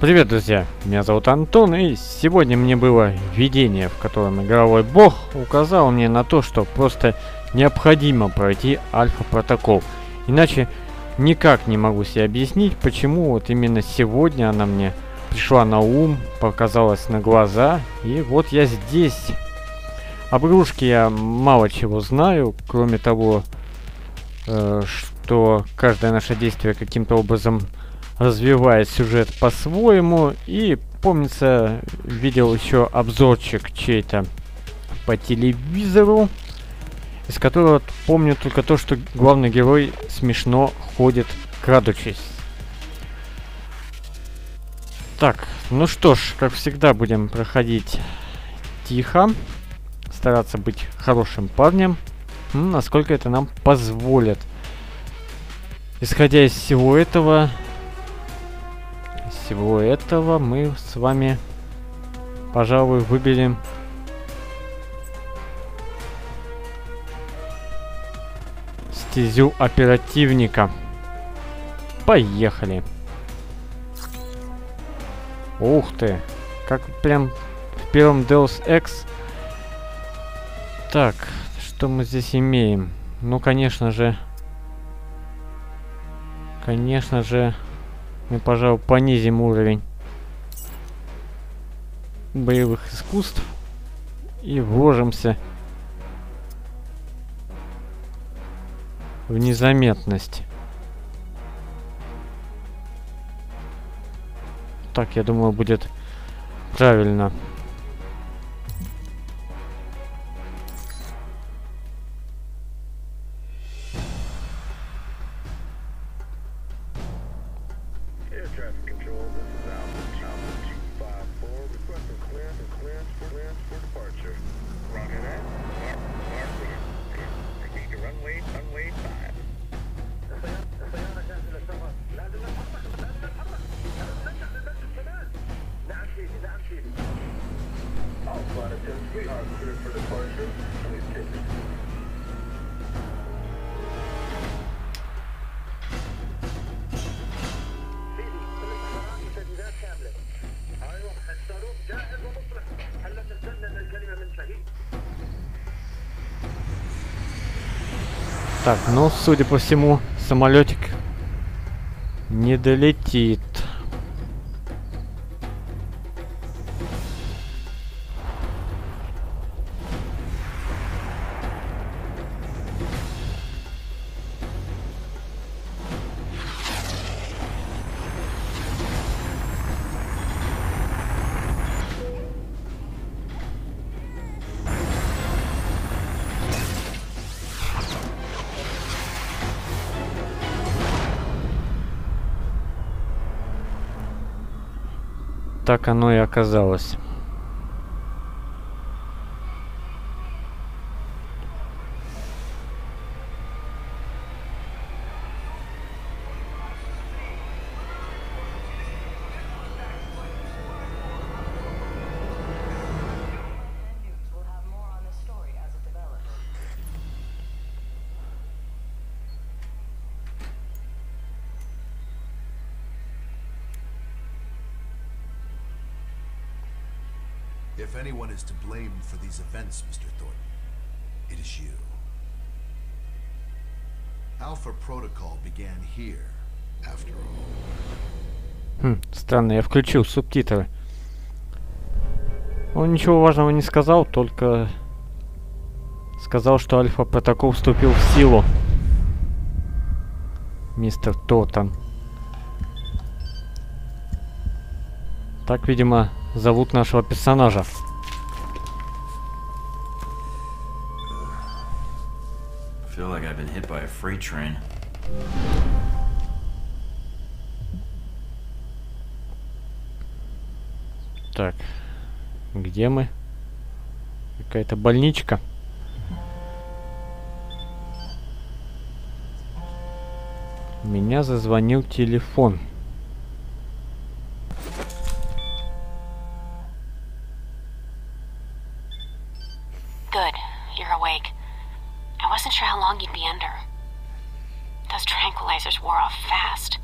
Привет, друзья! Меня зовут Антон, и сегодня мне было видение, в котором игровой бог указал мне на то, что просто необходимо пройти альфа-протокол. Иначе никак не могу себе объяснить, почему вот именно сегодня она мне пришла на ум, показалась на глаза, и вот я здесь. Об игрушке я мало чего знаю, кроме того, что каждое наше действие каким-то образом развивает сюжет по-своему. И, помнится, видел еще обзорчик чей-то по телевизору, из которого помню только то, что главный герой смешно ходит, крадучись. Так, ну что ж, как всегда, будем проходить тихо, стараться быть хорошим парнем, насколько это нам позволит. Исходя из всего этого мы с вами, пожалуй, выберем стезю оперативника. Поехали. Ух ты, как прям в первом Deus Ex. Так, что мы здесь имеем? Ну, конечно же, мы, пожалуй, понизим уровень боевых искусств и вложимся в незаметность. Так, я думаю, будет правильно. Так, ну, судя по всему, самолетик не долетит. Так оно и оказалось. If anyone is to blame for these events, Mr. Thornton, it is you. Alpha Protocol began here, after all. Странно, я включил субтитры. Он ничего важного не сказал, только сказал, что Альфа-протокол вступил в силу. Мистер Тортон. Так, видимо, зовут нашего персонажа. Feel like I've been hit by a freight train. Так, где мы? Какая-то больничка. Меня зазвонил телефон. Good, you're awake. I wasn't sure how long you'd be under. Those tranquilizers wore off fast.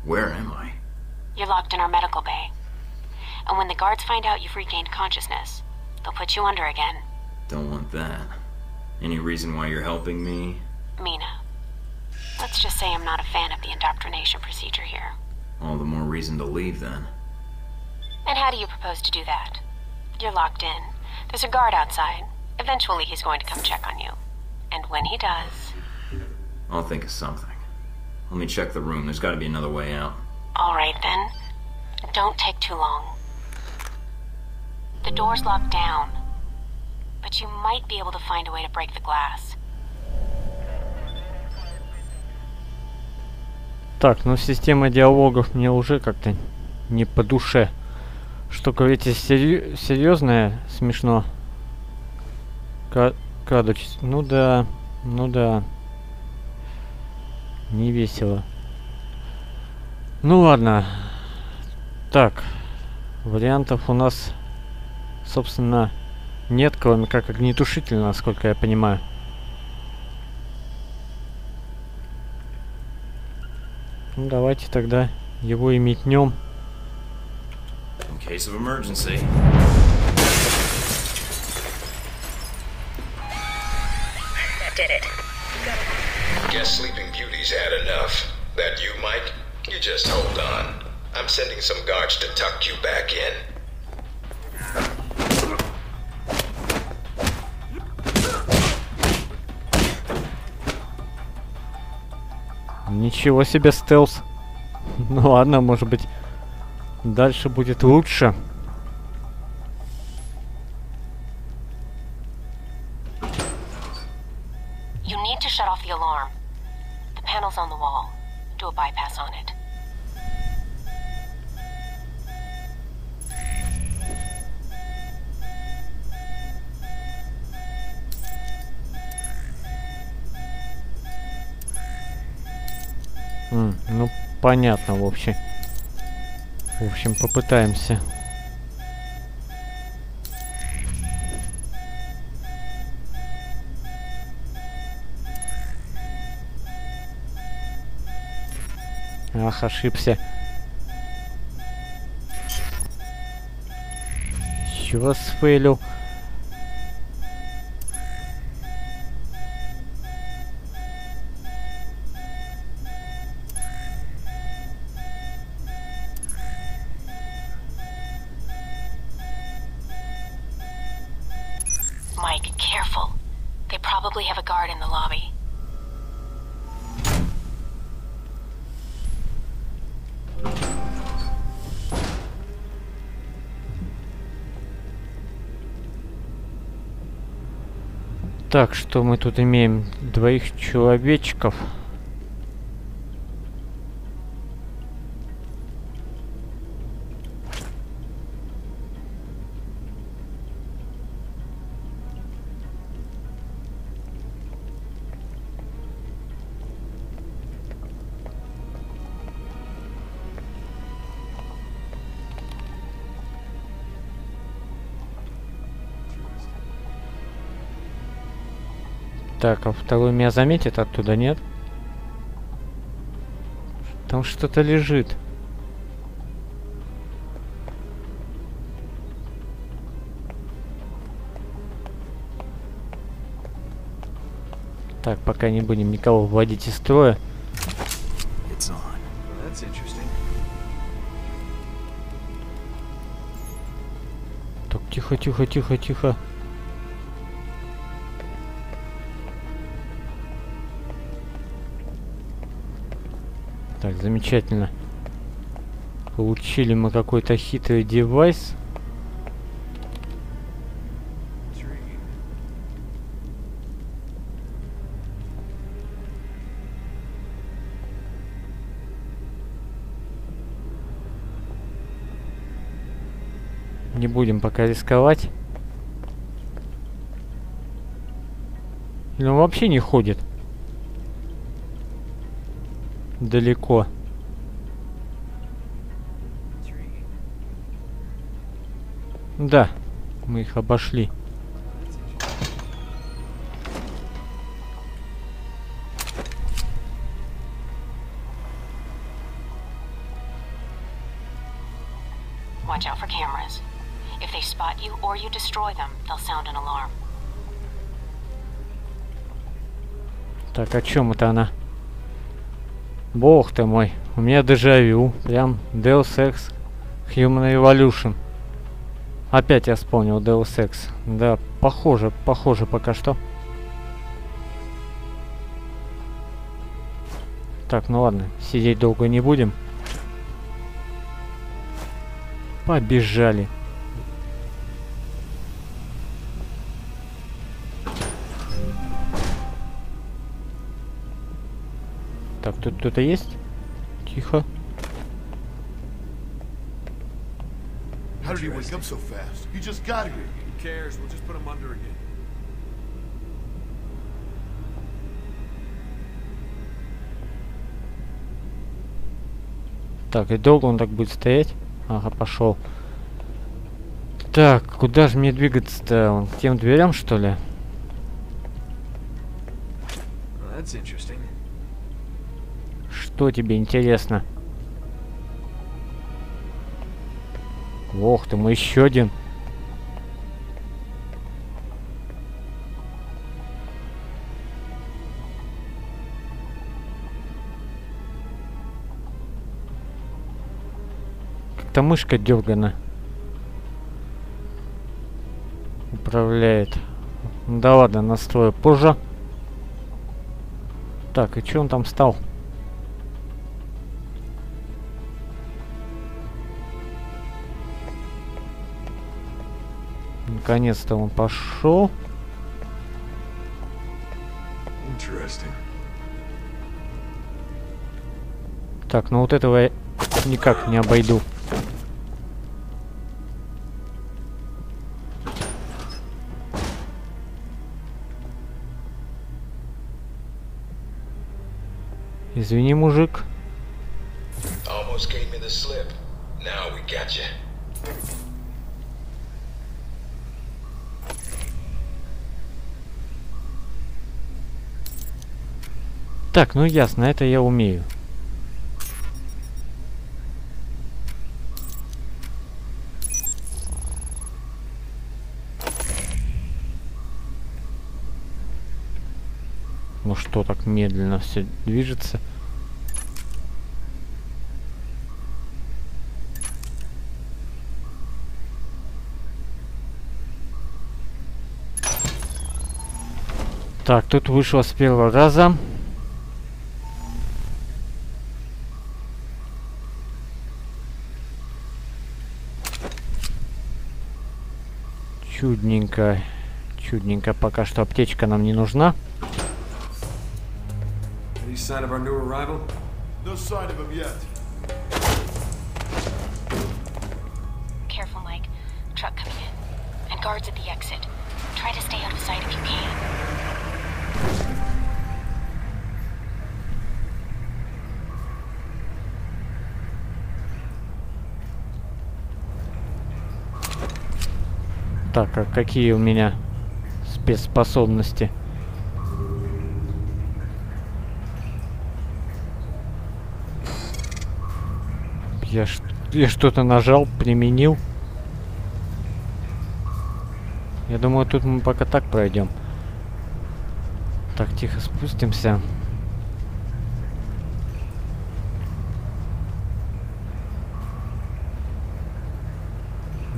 Where am I? You're locked in our medical bay. And when the guards find out you've regained consciousness, they'll put you under again. Don't want that. Any reason why you're helping me? Mina. Let's just say I'm not a fan of the indoctrination procedure here. All the more reason to leave then. And how do you propose to do that? You're locked in. There's a guard outside. Eventually he's going to come check on you. And when he does... I'll think of something. Let me check the room. There's got to be another way out. All right then. Don't take too long. The door's locked down. But you might be able to find a way to break the glass. Так, ну система диалогов мне уже как-то не по душе. Что говорите, серьезное, смешно. Крадучись. Ну да, ну да. Не весело. Ну ладно. Так. Вариантов у нас, собственно, нет, кроме как огнетушителя, насколько я понимаю. Ну давайте тогда его и метнем. In case of emergency. That did it. Guess Sleeping Beauty's had enough. That you, Mike? You just hold on. I'm sending some guards to tuck you back in. Ничего себе стелс. Ну ладно, может быть, дальше будет лучше. You need to shut off the alarm. The panel's on the wall. Do a bypass on it. Ну, понятно, в общем. В общем, попытаемся. Ах, ошибся. Еще раз сфейлил. Mike, careful. They probably have a guard in the lobby. Так, что мы тут имеем? Двоих человечков. Так, а второй меня заметит оттуда, нет? Там что-то лежит. Так, пока не будем никого вводить из строя. Так, тихо, тихо, тихо, тихо. Так, замечательно. Получили мы какой-то хитрый девайс. Не будем пока рисковать. Или он вообще не ходит? Далеко. Да, мы их обошли. cameras. If they spot you or you destroy them, they'll sound an alarm. Так, о чем это она? Бог ты мой, у меня дежавю. Прям Deus Ex Human Evolution. Опять я вспомнил Deus Ex. Да, похоже пока что. Так, ну ладно, сидеть долго не будем. Побежали. Так, тут кто-то есть? Тихо. How did he wake up so fast? He just got here. Who cares? We'll just put him under again. Так, и долго он так будет стоять? Ага, пошел. Так, куда же мне двигаться-то? Вон к тем дверям, что ли? That's interesting. Что тебе интересно? Ох ты, мы еще один. Как-то мышка дергана. Управляет. Да ладно, настрою позже. Так, и что он там стал? Наконец-то он пошел. Так, ну вот этого я никак не обойду. Извини, мужик. Almost gave me the slip. Now we got you. Так, ну ясно, это я умею. Ну что, так медленно все движется? Так, тут вышло с первого раза. Чудненько. Чудненько. Пока что аптечка нам не нужна. Any sign of our new arrival? No sign of him yet. Careful, Mike. Truck coming in. And guards at the exit. Try to stay out of sight if you can. Так, а какие у меня спецспособности? Я что-то нажал, применил. Я думаю, тут мы пока так пройдем. Так, тихо спустимся.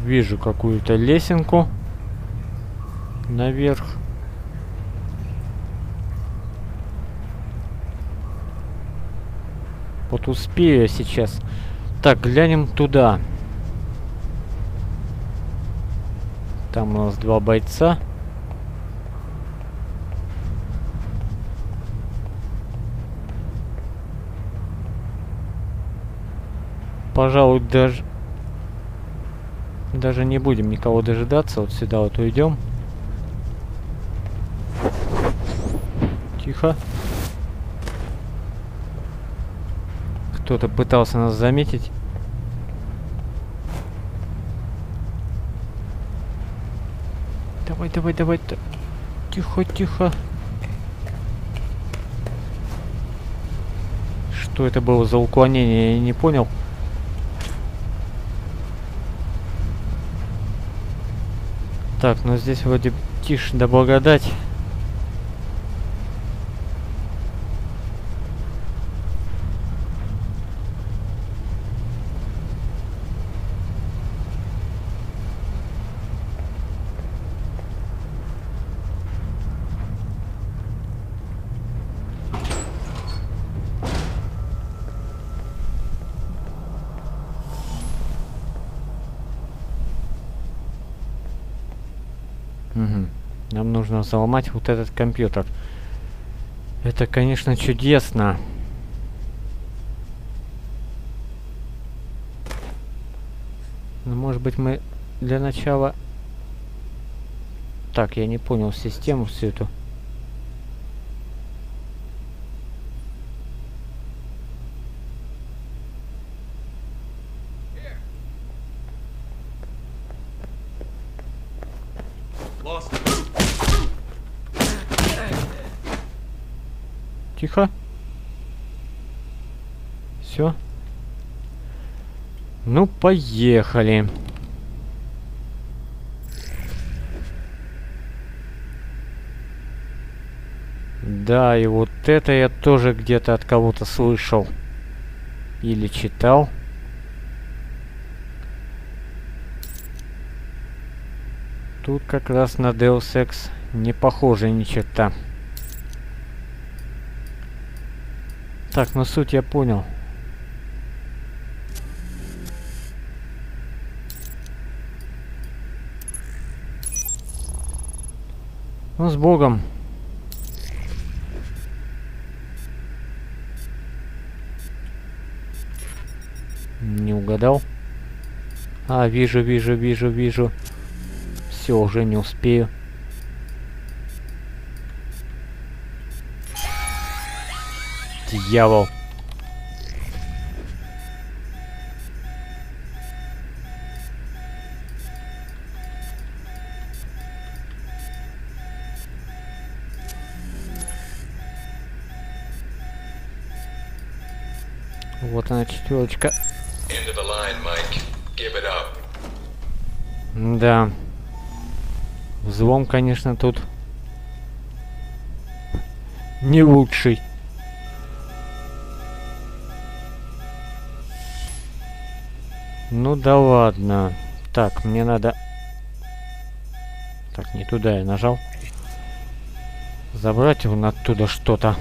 Вижу какую-то лесенку наверх. Вот успею я сейчас. Так, глянем туда. Там у нас 2 бойца. Пожалуй, даже не будем никого дожидаться. Вот сюда вот уйдем. Тихо. Кто-то пытался нас заметить. Давай, давай, давай. Тихо, тихо. Что это было за уклонение, я не понял. Так, ну здесь вроде тишь да благодать. Угу. Нам нужно взломать вот этот компьютер. Это, конечно, чудесно. Но, может быть, мы для начала... Так, я не понял систему всю эту. Тихо. Все. Ну, поехали. Да, и вот это я тоже где-то от кого-то слышал. Или читал. Тут как раз на Deus Ex не похоже ни черта. Так, ну суть я понял. Ну, с Богом. Не угадал. А, вижу. Все, уже не успею. Дьявол. Вот она, четверочка. Да. Взлом, конечно, тут не лучший. Ну да ладно. Так, мне надо... Так, не туда я нажал. Забрать вон оттуда что-то.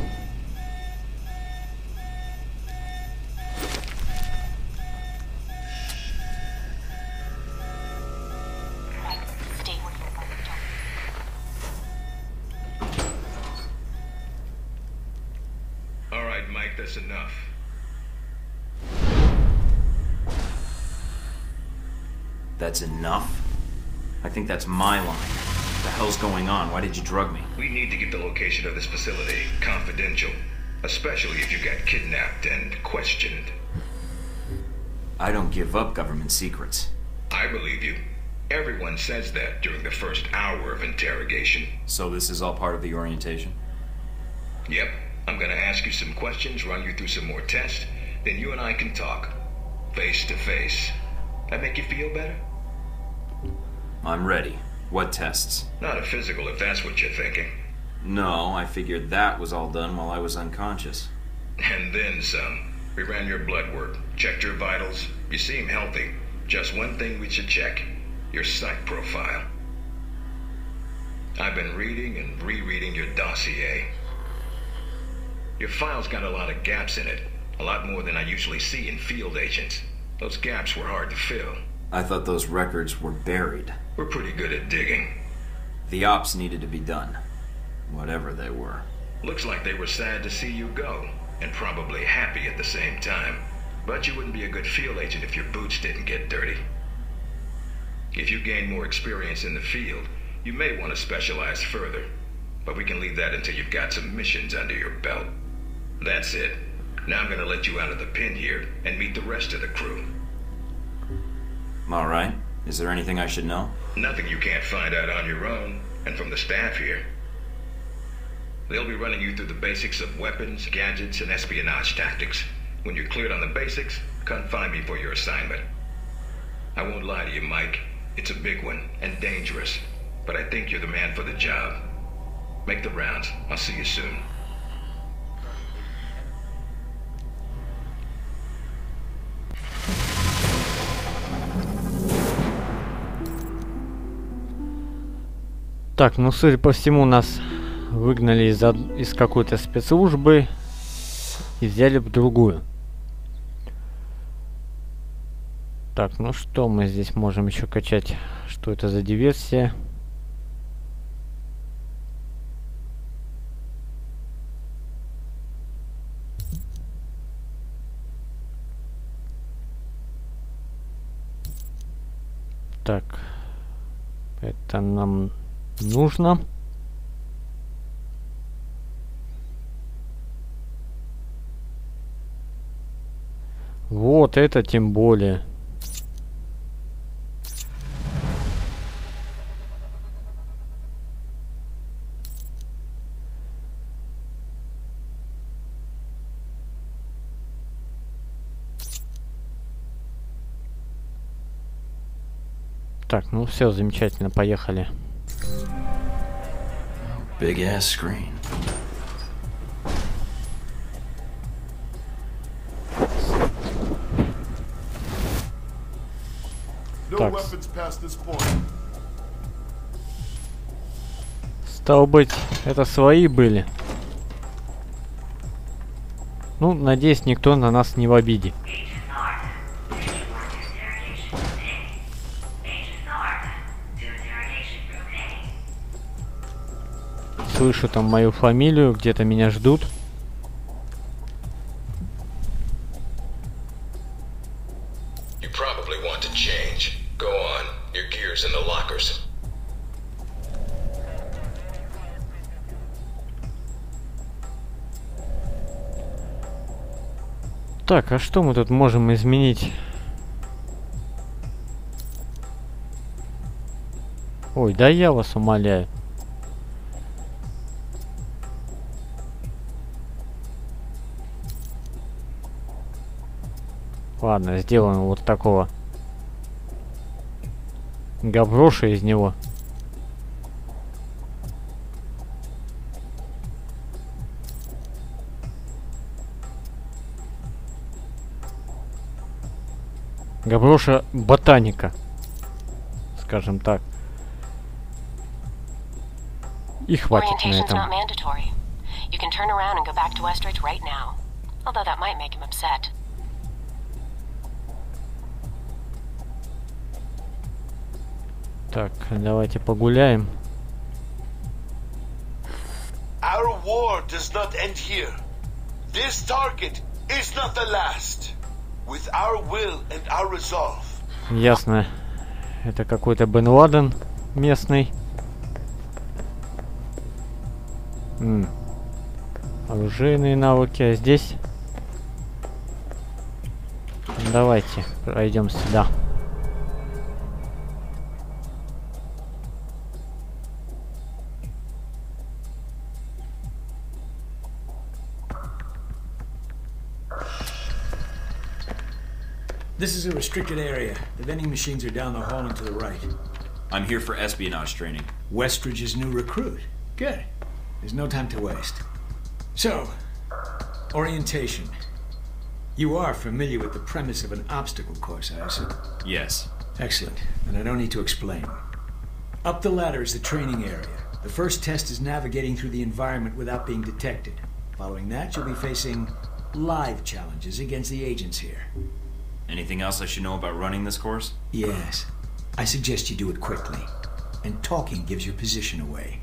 That's enough. That's enough? I think that's my line. What the hell's going on? Why did you drug me? We need to get the location of this facility confidential, especially if you got kidnapped and questioned. I don't give up government secrets. I believe you. Everyone says that during the first hour of interrogation. So this is all part of the orientation? Yep. I'm gonna ask you some questions, run you through some more tests, then you and I can talk. Face to face. That make you feel better? I'm ready. What tests? Not a physical, if that's what you're thinking. No, I figured that was all done while I was unconscious. And then some. We ran your blood work, checked your vitals. You seem healthy. Just one thing we should check. Your psych profile. I've been reading and rereading your dossier. Your file's got a lot of gaps in it. A lot more than I usually see in field agents. Those gaps were hard to fill. I thought those records were buried. We're pretty good at digging. The ops needed to be done. Whatever they were. Looks like they were sad to see you go. And probably happy at the same time. But you wouldn't be a good field agent if your boots didn't get dirty. If you gain more experience in the field, you may want to specialize further. But we can leave that until you've got some missions under your belt. That's it. Now I'm gonna let you out of the pen here and meet the rest of the crew. All right. Is there anything I should know? Nothing you can't find out on your own, and from the staff here. They'll be running you through the basics of weapons, gadgets, and espionage tactics. When you're cleared on the basics, come find me for your assignment. I won't lie to you, Mike. It's a big one, and dangerous. but I think you're the man for the job. Make the rounds. I'll see you soon. Так, ну, судя по всему, нас выгнали из какой-то спецслужбы и взяли в другую. Так, ну что мы здесь можем еще качать? Что это за диверсия? Так, это нам нужно. Вот это тем более. Так, ну все, замечательно, поехали. Big ass screen. Так. Стало быть, это свои были. Ну, надеюсь, никто на нас не в обиде. Слышу там мою фамилию, где-то меня ждут. Так, а что мы тут можем изменить? Ой, да я вас умоляю. Ладно, сделаем вот такого гавроша из него. Гавроша ботаника, скажем так. И хватит на этом. Так, давайте погуляем. Our war does not end here. This target is not the last. With our will and our resolve. Ясно. Это какой-то Бен Ладен местный. Оружейные навыки. А здесь? Давайте пройдем сюда. This is a restricted area. The vending machines are down the hall and to the right. I'm here for espionage training. Westridge's new recruit. Good. There's no time to waste. So, orientation. You are familiar with the premise of an obstacle course, I assume? Yes. Excellent. Then I don't need to explain. Up the ladder is the training area. The first test is navigating through the environment without being detected. Following that, you'll be facing live challenges against the agents here. Anything else I should know about running this course? Yes. I suggest you do it quickly. And talking gives your position away.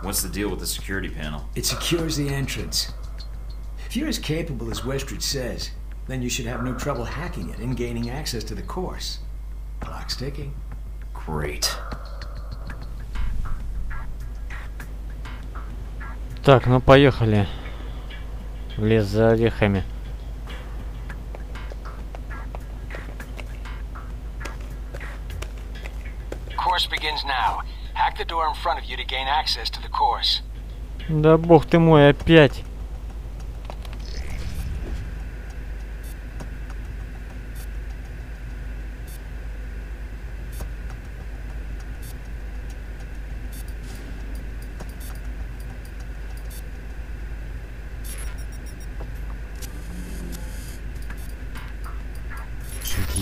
What's the deal with the security panel? It secures the entrance. If you're as capable as Westridge says, then you should have no trouble hacking it and gaining access to the course. Clock's ticking. Great. Так, ну поехали. В лес за орехами. Begins now. Hack the door in front of you to gain access to the course. Да бог ты мой, опять.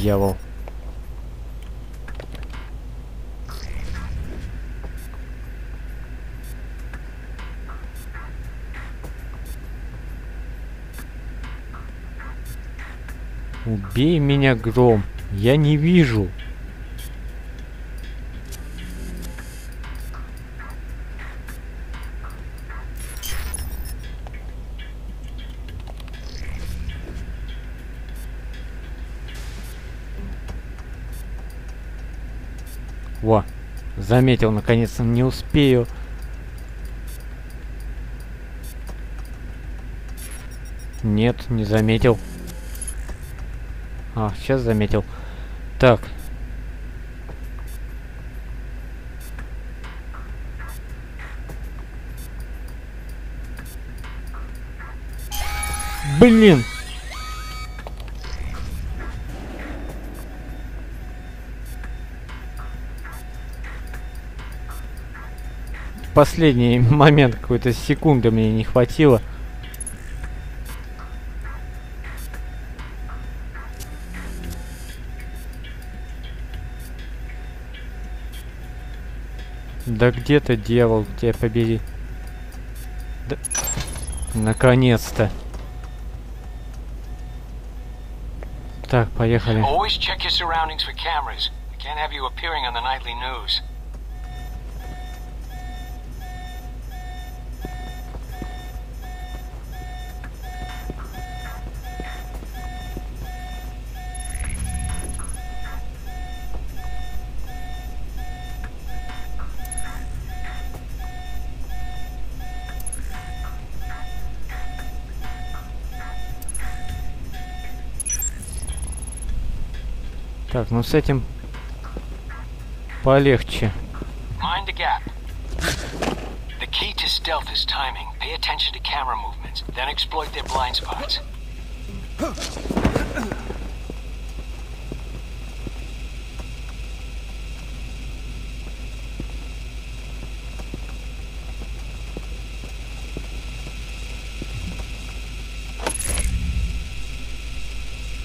дьявол. Убей меня, гром. Я не вижу. Во, заметил, наконец-то, не успею. Нет, не заметил. А, сейчас заметил. Так. Блин! Последний момент, какой-то секунды мне не хватило. Да где ты, дьявол, тебя побери. Да... Наконец-то. Так, поехали. Always check your surroundings for cameras. We can't have you appearing on the nightly news. Так, ну с этим полегче. Mind the gap. The key to stealth is timing. Pay attention to camera movements, then exploit their blind spots.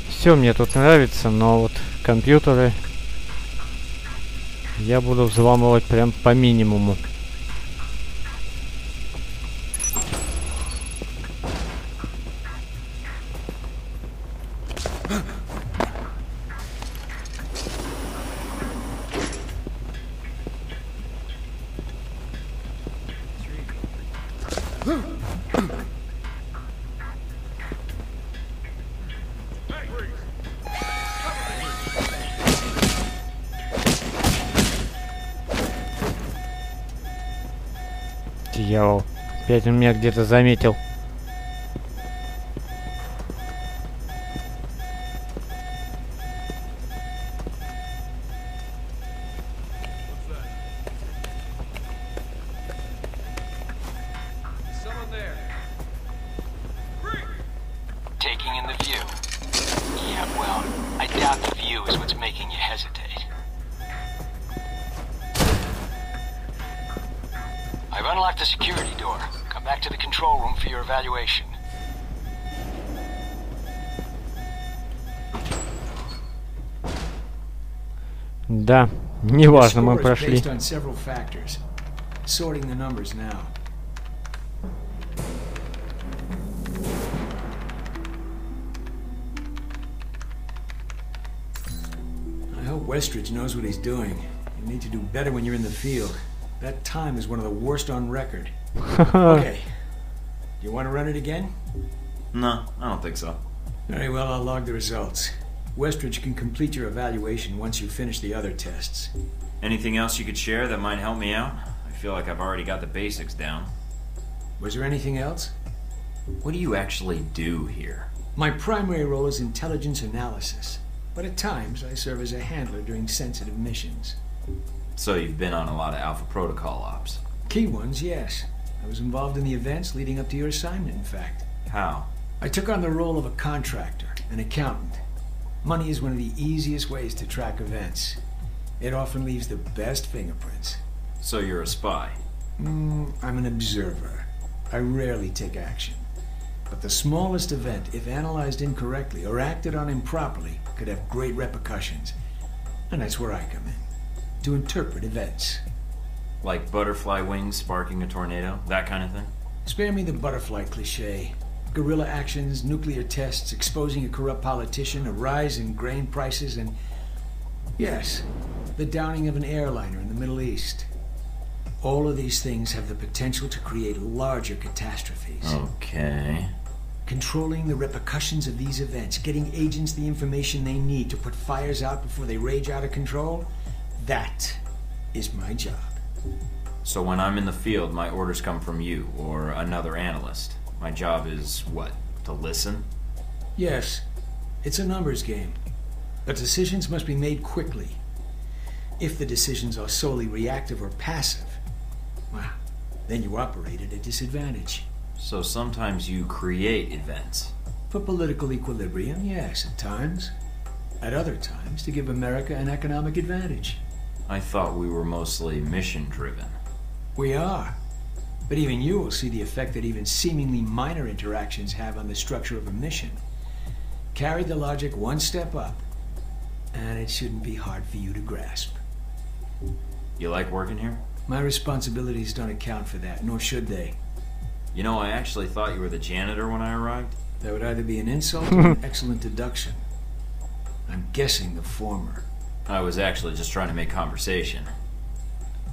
Все мне тут нравится, но вот компьютеры я буду взламывать прям по минимуму. Дьявол. Опять он меня где-то заметил. Taking in the view. Yeah, well, I doubt the view is what's making you hesitate. I've unlocked the security door. Come back to the control room for your evaluation. Да, неважно, мы прошли. Sorting the numbers now. I hope Westridge knows what he's doing. You need to do better when you're in the field. That time is one of the worst on record. Okay. You want to run it again? No, I don't think so. Very well, I'll log the results. Westridge can complete your evaluation once you finish the other tests. Anything else you could share that might help me out? I feel like I've already got the basics down. Was there anything else? What do you actually do here? My primary role is intelligence analysis, but at times I serve as a handler during sensitive missions. So you've been on a lot of Alpha Protocol ops? Key ones, yes. I was involved in the events leading up to your assignment, in fact. How? I took on the role of a contractor, an accountant. Money is one of the easiest ways to track events. It often leaves the best fingerprints. So you're a spy? I'm an observer. I rarely take action. But the smallest event, if analyzed incorrectly or acted on improperly, could have great repercussions. And that's where I come in, to interpret events. Like butterfly wings sparking a tornado? That kind of thing? Spare me the butterfly cliché. Guerrilla actions, nuclear tests, exposing a corrupt politician, a rise in grain prices, and... yes, the downing of an airliner in the Middle East. All of these things have the potential to create larger catastrophes. Okay. Controlling the repercussions of these events, getting agents the information they need to put fires out before they rage out of control, that is my job. So when I'm in the field, my orders come from you, or another analyst. My job is, what, to listen? Yes, it's a numbers game. But decisions must be made quickly. If the decisions are solely reactive or passive, well, then you operate at a disadvantage. So sometimes you create events. For political equilibrium, yes, at times. At other times, to give America an economic advantage. I thought we were mostly mission-driven. We are. But even you will see the effect that even seemingly minor interactions have on the structure of a mission. Carry the logic one step up, and it shouldn't be hard for you to grasp. You like working here? My responsibilities don't account for that, nor should they. You know, I actually thought you were the janitor when I arrived. That would either be an insult or an excellent deduction. I'm guessing the former. I was actually just trying to make conversation.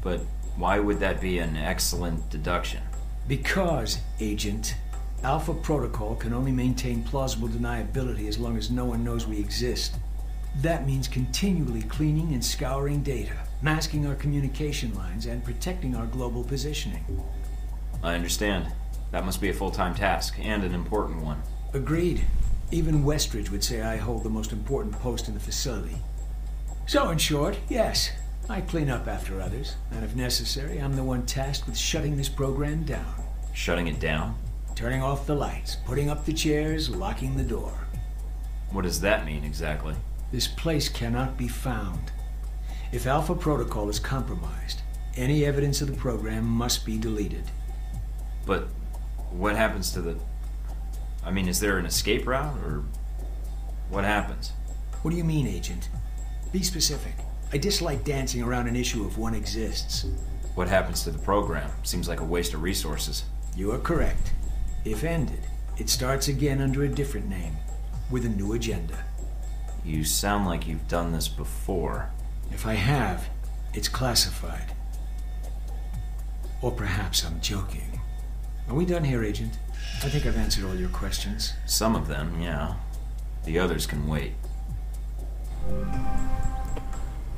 But why would that be an excellent deduction? Because, Agent, Alpha Protocol can only maintain plausible deniability as long as no one knows we exist. That means continually cleaning and scouring data, masking our communication lines, and protecting our global positioning. I understand. That must be a full-time task, and an important one. Agreed. Even Westridge would say I hold the most important post in the facility. So, in short, yes, I clean up after others, and if necessary, I'm the one tasked with shutting this program down. Shutting it down? Turning off the lights, putting up the chairs, locking the door. What does that mean, exactly? This place cannot be found. If Alpha Protocol is compromised, any evidence of the program must be deleted. But what happens to the... I mean, is there an escape route, or what happens? What do you mean, Agent? Be specific. I dislike dancing around an issue if one exists. What happens to the program? Seems like a waste of resources. You are correct. If ended, it starts again under a different name, with a new agenda. You sound like you've done this before. If I have, it's classified. Or perhaps I'm joking. Are we done here, Agent? I think I've answered all your questions. Some of them, yeah. The others can wait.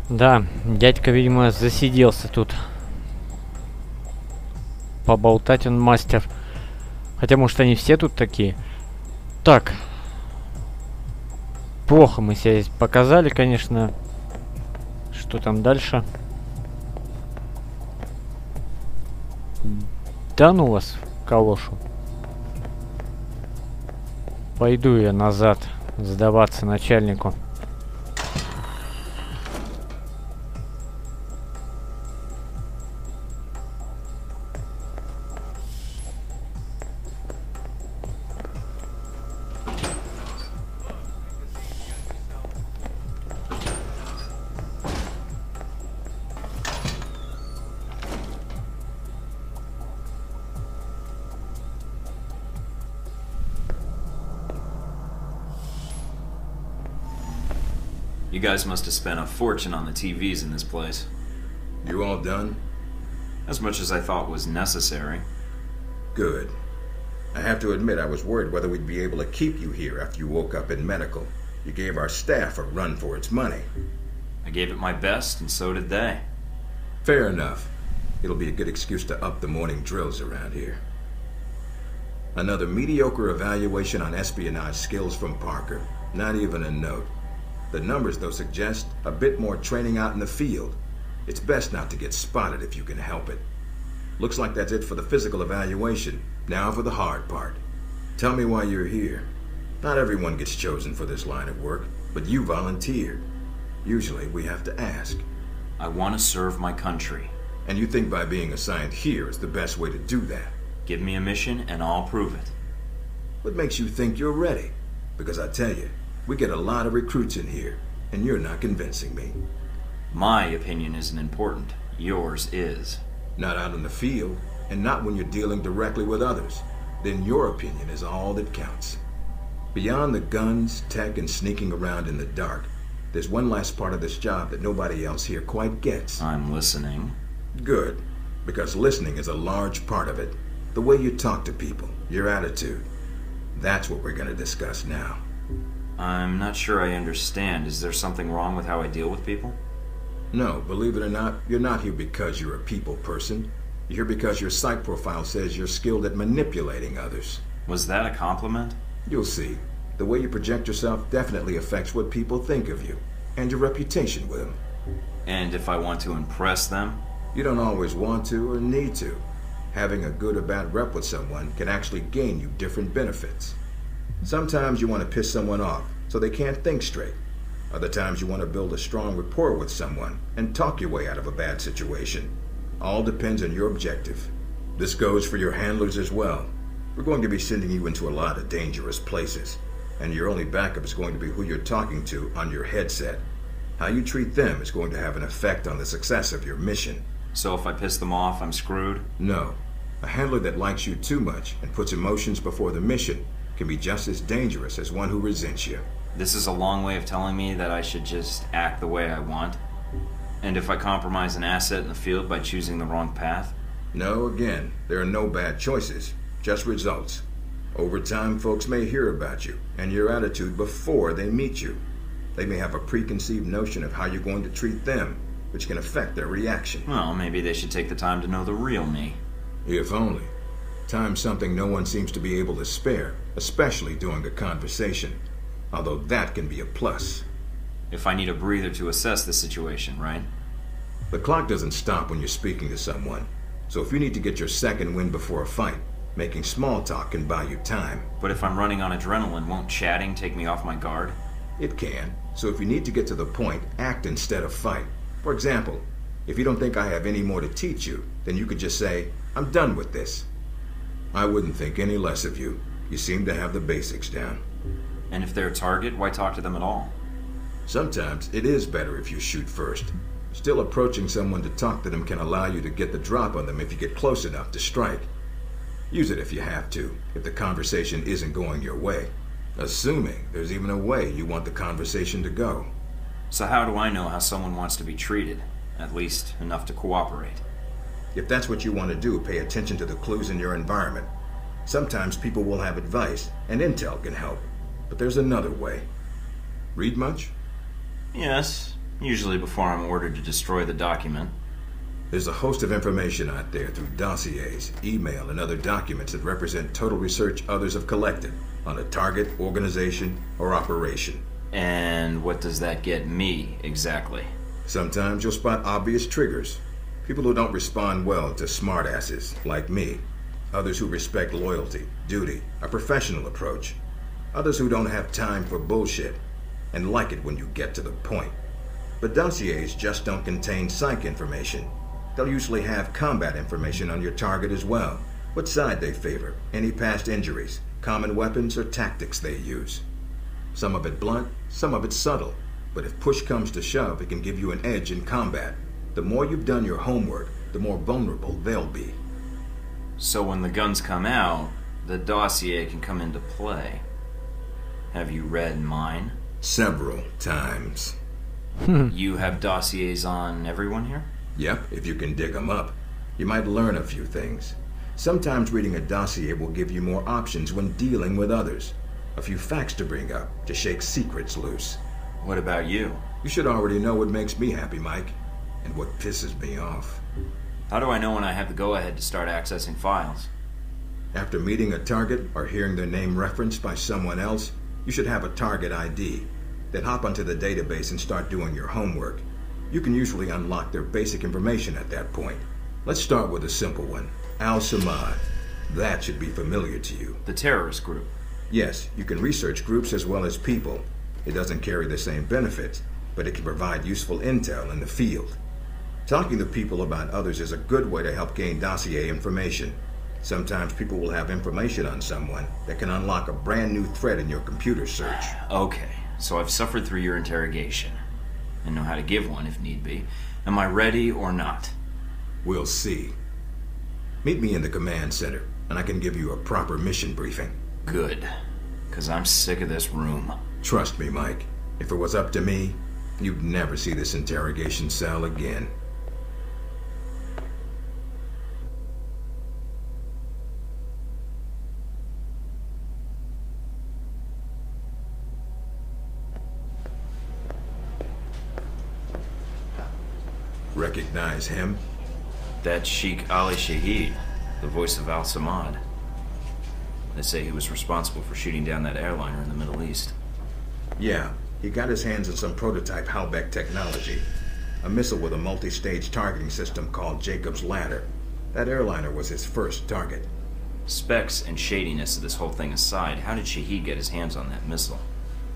Да, дядька, видимо, засиделся тут. Поболтать он мастер. Хотя, может, они все тут такие. Так. Плохо мы себя здесь показали, конечно. Что там дальше? Да ну вас, калошу. Пойду я назад сдаваться начальнику. You guys must have spent a fortune on the TVs in this place. You all done? As much as I thought was necessary. Good. I have to admit I was worried whether we'd be able to keep you here after you woke up in medical. You gave our staff a run for its money. I gave it my best, and so did they. Fair enough. It'll be a good excuse to up the morning drills around here. Another mediocre evaluation on espionage skills from Parker. Not even a note. The numbers, though, suggest a bit more training out in the field. It's best not to get spotted if you can help it. Looks like that's it for the physical evaluation. Now for the hard part. Tell me why you're here. Not everyone gets chosen for this line of work, but you volunteered. Usually we have to ask. I want to serve my country. And you think by being assigned here is the best way to do that? Give me a mission and I'll prove it. What makes you think you're ready? Because I tell you, We get a lot of recruits in here, and you're not convincing me. My opinion isn't important. Yours is. Not out in the field, and not when you're dealing directly with others. Then your opinion is all that counts. Beyond the guns, tech, and sneaking around in the dark, there's one last part of this job that nobody else here quite gets. I'm listening. Good, because listening is a large part of it. The way you talk to people, your attitude. That's what we're going to discuss now. I'm not sure I understand. Is there something wrong with how I deal with people? No, believe it or not, you're not here because you're a people person. You're here because your psych profile says you're skilled at manipulating others. Was that a compliment? You'll see. The way you project yourself definitely affects what people think of you, and your reputation with them. And if I want to impress them? You don't always want to or need to. Having a good or bad rep with someone can actually gain you different benefits. Sometimes you want to piss someone off so they can't think straight. Other times you want to build a strong rapport with someone and talk your way out of a bad situation. All depends on your objective. This goes for your handlers as well. We're going to be sending you into a lot of dangerous places, and your only backup is going to be who you're talking to on your headset. How you treat them is going to have an effect on the success of your mission. So if I piss them off, I'm screwed? No. A handler that likes you too much and puts emotions before the mission can be just as dangerous as one who resents you. This is a long way of telling me that I should just act the way I want? And if I compromise an asset in the field by choosing the wrong path? No, again, there are no bad choices, just results. Over time, folks may hear about you and your attitude before they meet you. They may have a preconceived notion of how you're going to treat them, which can affect their reaction. Well, maybe they should take the time to know the real me. If only. Time's something no one seems to be able to spare, especially during a conversation. Although that can be a plus. If I need a breather to assess the situation, right? The clock doesn't stop when you're speaking to someone. So if you need to get your second win before a fight, making small talk can buy you time. But if I'm running on adrenaline, won't chatting take me off my guard? It can. So if you need to get to the point, act instead of fight. For example, if you don't think I have any more to teach you, then you could just say, I'm done with this. I wouldn't think any less of you. You seem to have the basics down. And if they're a target, why talk to them at all? Sometimes it is better if you shoot first. Still, approaching someone to talk to them can allow you to get the drop on them if you get close enough to strike. Use it if you have to, if the conversation isn't going your way. Assuming there's even a way you want the conversation to go. So how do I know how someone wants to be treated? At least enough to cooperate. If that's what you want to do, pay attention to the clues in your environment. Sometimes people will have advice, and intel can help. But there's another way. Read much? Yes, usually before I'm ordered to destroy the document. There's a host of information out there through dossiers, email, and other documents that represent total research others have collected on a target, organization, or operation. And what does that get me, exactly? Sometimes you'll spot obvious triggers. People who don't respond well to smartasses, like me. Others who respect loyalty, duty, a professional approach. Others who don't have time for bullshit, and like it when you get to the point. But dossiers just don't contain psych information. They'll usually have combat information on your target as well. What side they favor, any past injuries, common weapons or tactics they use. Some of it blunt, some of it subtle. But if push comes to shove, it can give you an edge in combat. The more you've done your homework, the more vulnerable they'll be. So when the guns come out, the dossier can come into play. Have you read mine? Several times. You have dossiers on everyone here? Yep, if you can dig them up. You might learn a few things. Sometimes reading a dossier will give you more options when dealing with others. A few facts to bring up, to shake secrets loose. What about you? You should already know what makes me happy, Mike. And what pisses me off. How do I know when I have the go-ahead to start accessing files? After meeting a target or hearing their name referenced by someone else, you should have a target ID. Then hop onto the database and start doing your homework. You can usually unlock their basic information at that point. Let's start with a simple one. Al-Samad. That should be familiar to you. The terrorist group. Yes, you can research groups as well as people. It doesn't carry the same benefits, but it can provide useful intel in the field. Talking to people about others is a good way to help gain dossier information. Sometimes people will have information on someone that can unlock a brand new thread in your computer search. Okay, So I've suffered through your interrogation, and know how to give one if need be. Am I ready or not? We'll see. Meet me in the command center, and I can give you a proper mission briefing. Good, because I'm sick of this room. Trust me, Mike. If it was up to me, you'd never see this interrogation cell again. Recognize him? That's Sheikh Ali Shahid, the voice of Al-Samad. They say he was responsible for shooting down that airliner in the Middle East. Yeah, he got his hands on some prototype Halbeck technology. A missile with a multi-stage targeting system called Jacob's Ladder. That airliner was his first target. Specs and shadiness of this whole thing aside, how did Shahid get his hands on that missile?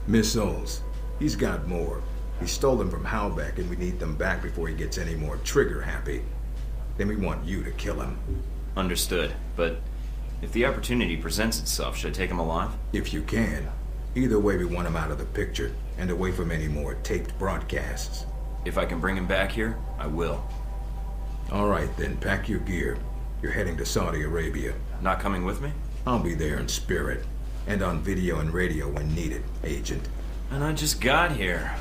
Missiles. He's got more. He stole them from Halbeck, and we need them back before he gets any more trigger-happy. Then we want you to kill him. Understood, but if the opportunity presents itself, should I take him alive? If you can. Either way, we want him out of the picture, and away from any more taped broadcasts. If I can bring him back here, I will. All right, then, pack your gear. You're heading to Saudi Arabia. Not coming with me? I'll be there in spirit, and on video and radio when needed, Agent. And I just got here.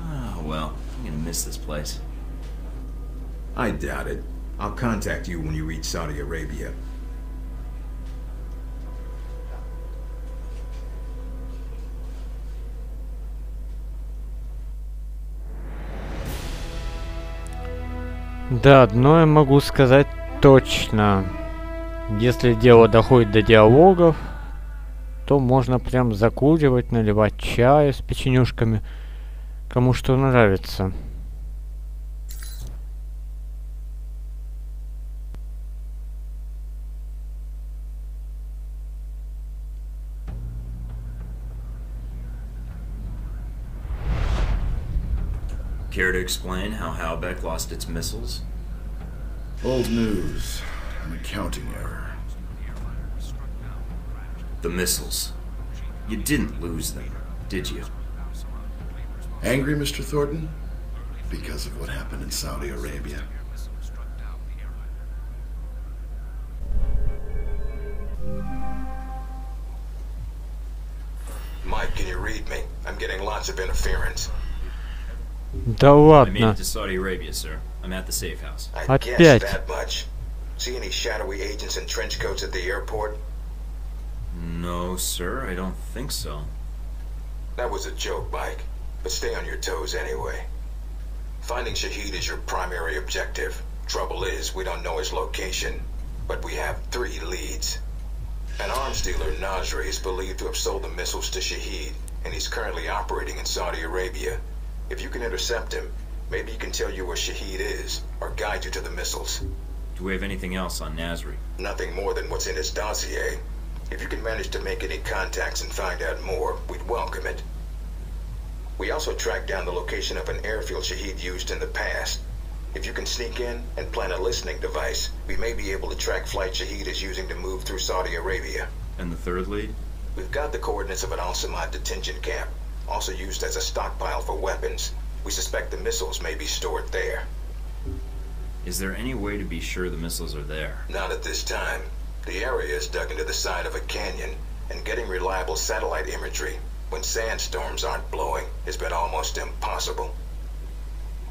Oh, well, I'm gonna miss this place. I doubt it. I'll contact you when you reach Saudi Arabia. Да, одно я могу сказать точно. Если дело доходит до диалогов, то можно прям закуривать, наливать чай с печенюшками. Кому что нравится. Care to explain how Halbeck lost its missiles? Old news. An accounting error. The missiles. You didn't lose them, did you? Angry, Mr. Thornton? Because of what happened in Saudi Arabia. Mike, can you read me? I'm getting lots of interference. Да I made ладно. it to Saudi Arabia, sir. I'm at the safe house. I Опять. guessed that much. See any shadowy agents in trench coats at the airport? No, sir, I don't think so. That was a joke, Mike. But stay on your toes anyway. Finding Shahid is your primary objective. Trouble is, we don't know his location. But we have 3 leads. An arms dealer, Nasri, is believed to have sold the missiles to Shahid, and he's currently operating in Saudi Arabia. If you can intercept him, maybe he can tell you where Shahid is, or guide you to the missiles. Do we have anything else on Nasri? Nothing more than what's in his dossier. If you can manage to make any contacts and find out more, we'd welcome it. We also tracked down the location of an airfield Shahid used in the past. If you can sneak in and plant a listening device, we may be able to track flight Shahid is using to move through Saudi Arabia. And the third lead? We've got the coordinates of an Al-Samad detention camp, also used as a stockpile for weapons. We suspect the missiles may be stored there. Is there any way to be sure the missiles are there? Not at this time. The area is dug into the side of a canyon, and getting reliable satellite imagery when sandstorms aren't blowing has been almost impossible.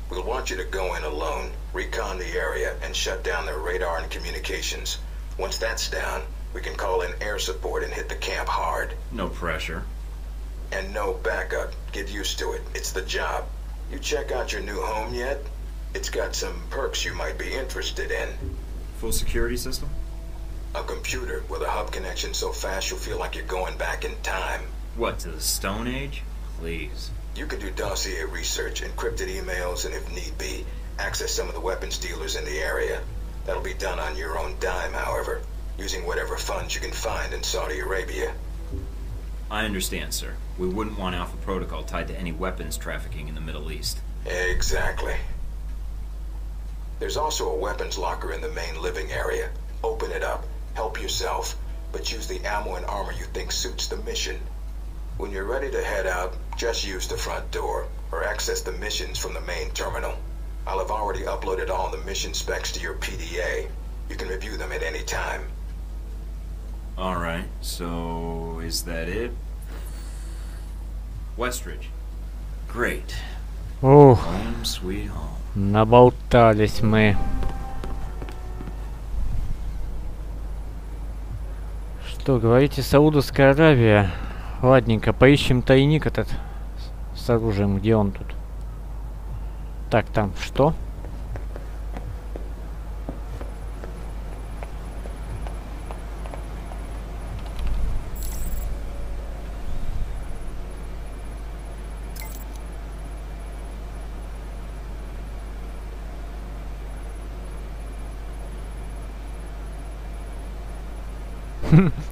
We'll want you to go in alone, recon the area, and shut down their radar and communications. Once that's down, we can call in air support and hit the camp hard. No pressure. And no backup. Get used to it. It's the job. You check out your new home yet? It's got some perks you might be interested in. Full security system? A computer with a hub connection so fast you'll feel like you're going back in time. What, to the Stone Age? Please. You can do dossier research, encrypted emails, and if need be, access some of the weapons dealers in the area. That'll be done on your own dime, however, using whatever funds you can find in Saudi Arabia. I understand, sir. We wouldn't want Alpha Protocol tied to any weapons trafficking in the Middle East. Exactly. There's also a weapons locker in the main living area. Open it up, help yourself, but use the ammo and armor you think suits the mission. When you're ready to head out, just use the front door, or access the missions from the main terminal. I'll have already uploaded all the mission specs to your PDA. You can review them at any time. Alright, so is that it? Westridge. Great. Ух, Home sweet home. наболтались мы. Что, говорите, Саудовская Аравия? Ладненько, поищем тайник этот с оружием. Где он тут? Так, там что?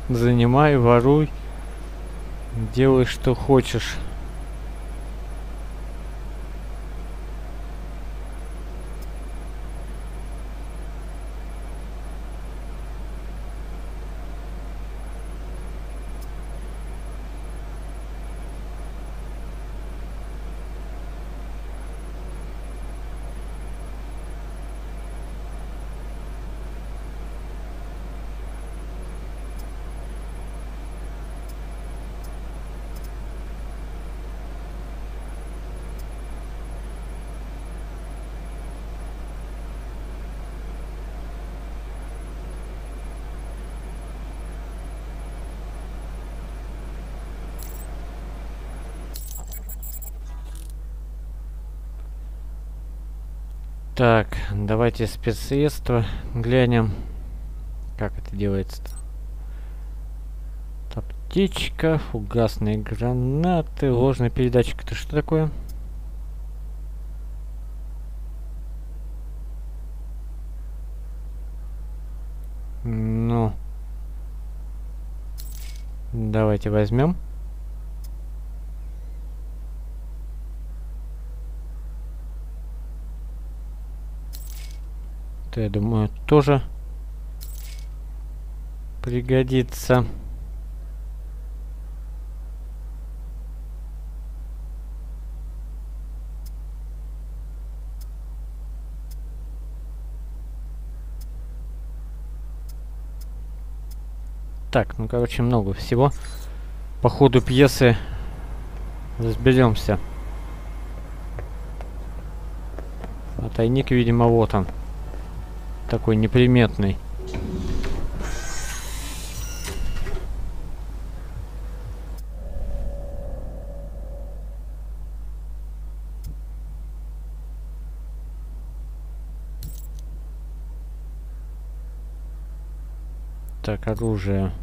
Занимай, воруй, делай что хочешь. Так, давайте спецсредства глянем, как это делается-то. Аптечка, фугасные гранаты, ложный передатчик. Это что такое? Ну, давайте возьмем. Я думаю, тоже пригодится. Так, ну короче, много всего. По ходу пьесы разберемся. А тайник, видимо, вот он. Такой неприметный. Так, оружие.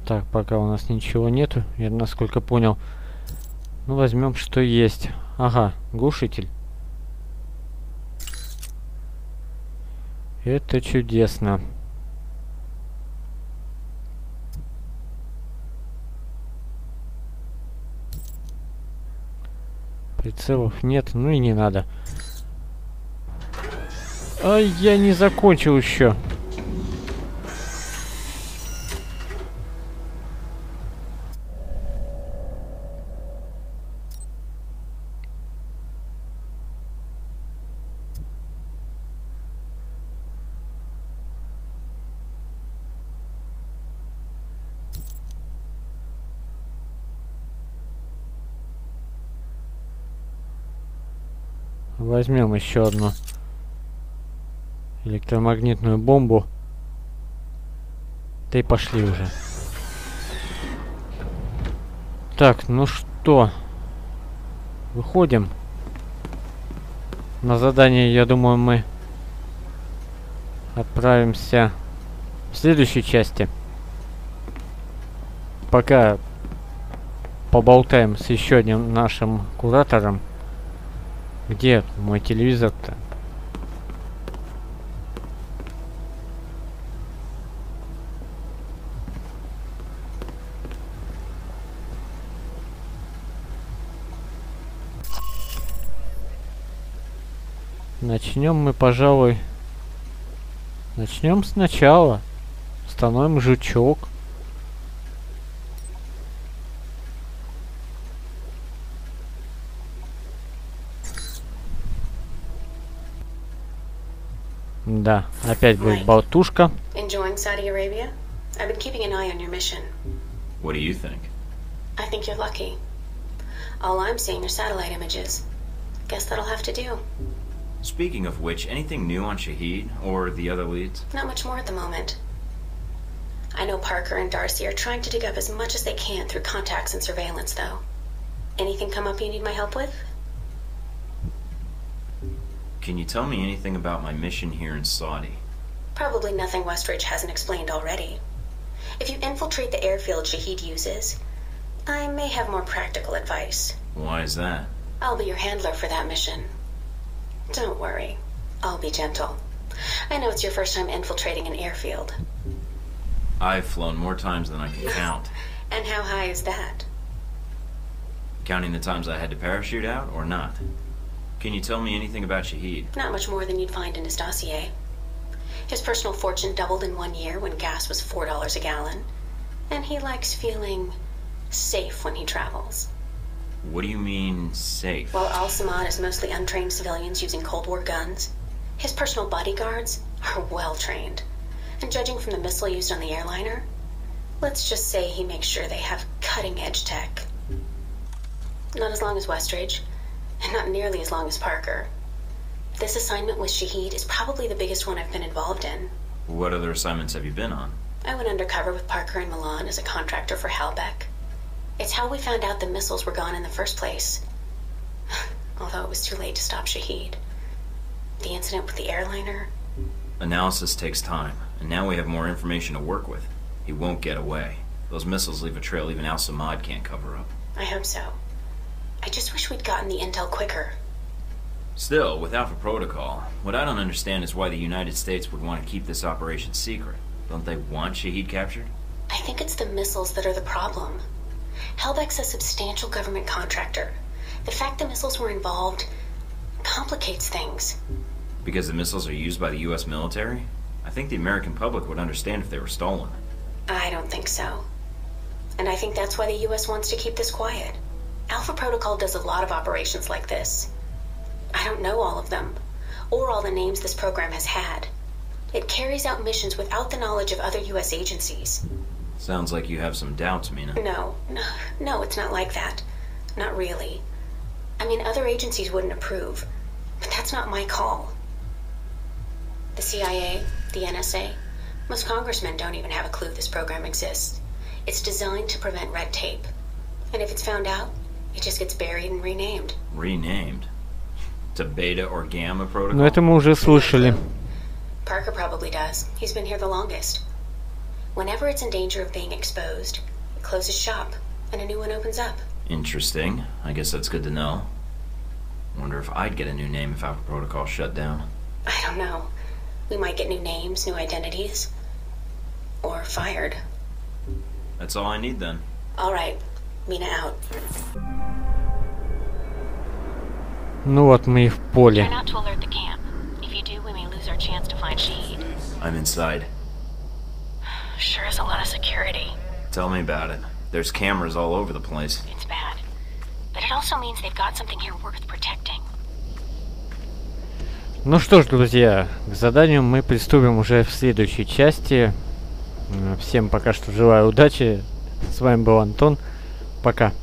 Так, пока у нас ничего нету, я насколько понял. Ну, возьмем, что есть. Ага, глушитель. Это чудесно. Прицелов нет, ну и не надо. А я не закончил еще. Возьмем еще одну электромагнитную бомбу. Да и пошли уже. Так, ну что? Выходим. На задание, я думаю, мы отправимся в следующей части. Пока поболтаем с еще одним нашим куратором. Где мой телевизор-то? Начнем мы, пожалуй, Начнем сначала. Установим жучок. Да, опять будет болтушка. Enjoying Saudi Arabia? I've been keeping an eye on your mission. What do you think? I think you're lucky. All I'm seeing are satellite images. Guess that'll have to do. Speaking of which, anything new on Shahid or the other leads? Not much more at the moment. I know Parker and Darcy are trying to dig up as much as they can through contacts and surveillance, though. Anything come up you need my help with? Can you tell me anything about my mission here in Saudi? Probably nothing Westridge hasn't explained already. If you infiltrate the airfield Shahid uses, I may have more practical advice. Why is that? I'll be your handler for that mission. Don't worry. I'll be gentle. I know it's your first time infiltrating an airfield. I've flown more times than I can count. And how high is that? Counting the times I had to parachute out, or not? Can you tell me anything about Shahid? Not much more than you'd find in his dossier. His personal fortune doubled in 1 year when gas was $4 a gallon. And he likes feeling safe when he travels. What do you mean, safe? While Al-Samad is mostly untrained civilians using Cold War guns, his personal bodyguards are well trained. And judging from the missile used on the airliner, let's just say he makes sure they have cutting-edge tech. Not as long as Westridge, and not nearly as long as Parker. This assignment with Shahid is probably the biggest one I've been involved in. What other assignments have you been on? I went undercover with Parker in Milan as a contractor for Halbeck. It's how we found out the missiles were gone in the first place. Although it was too late to stop Shahid. The incident with the airliner... Analysis takes time, and now we have more information to work with. He won't get away. Those missiles leave a trail even Al-Samad can't cover up. I hope so. I just wish we'd gotten the intel quicker. Still, with Alpha Protocol, what I don't understand is why the United States would want to keep this operation secret. Don't they want Shahid captured? I think it's the missiles that are the problem. Halbeck's a substantial government contractor. The fact the missiles were involved complicates things. Because the missiles are used by the U.S. military? I think the American public would understand if they were stolen. I don't think so. And I think that's why the U.S. wants to keep this quiet. Alpha Protocol does a lot of operations like this. I don't know all of them, or all the names this program has had. It carries out missions without the knowledge of other U.S. agencies. Sounds like you have some doubts, Mina. No, it's not like that. Not really. I mean, other agencies wouldn't approve, but that's not my call. The CIA, the NSA, most congressmen don't even have a clue this program exists. It's designed to prevent red tape. And if it's found out, it just gets buried and renamed. Renamed? To Beta or Gamma Protocol? Но это мы уже слышали. Parker probably does. He's been here the longest. Whenever it's in danger of being exposed, it closes shop, and a new one opens up. Interesting. I guess that's good to know. Wonder if I'd get a new name if Alpha Protocol shut down. I don't know. We might get new names, new identities. Or fired. That's all I need then. Alright. Mina out. Ну вот мы и в поле. Try not to alert the camp. If you do, we may lose our chance to find Shahid. I'm inside. Sure is a lot of security. Tell me about it. There's cameras all over the place. It's bad. But it also means they've got something here worth protecting. Ну что ж, друзья, к заданию мы приступим уже в следующей части. Всем пока что желаю удачи. С вами был Антон. Пока.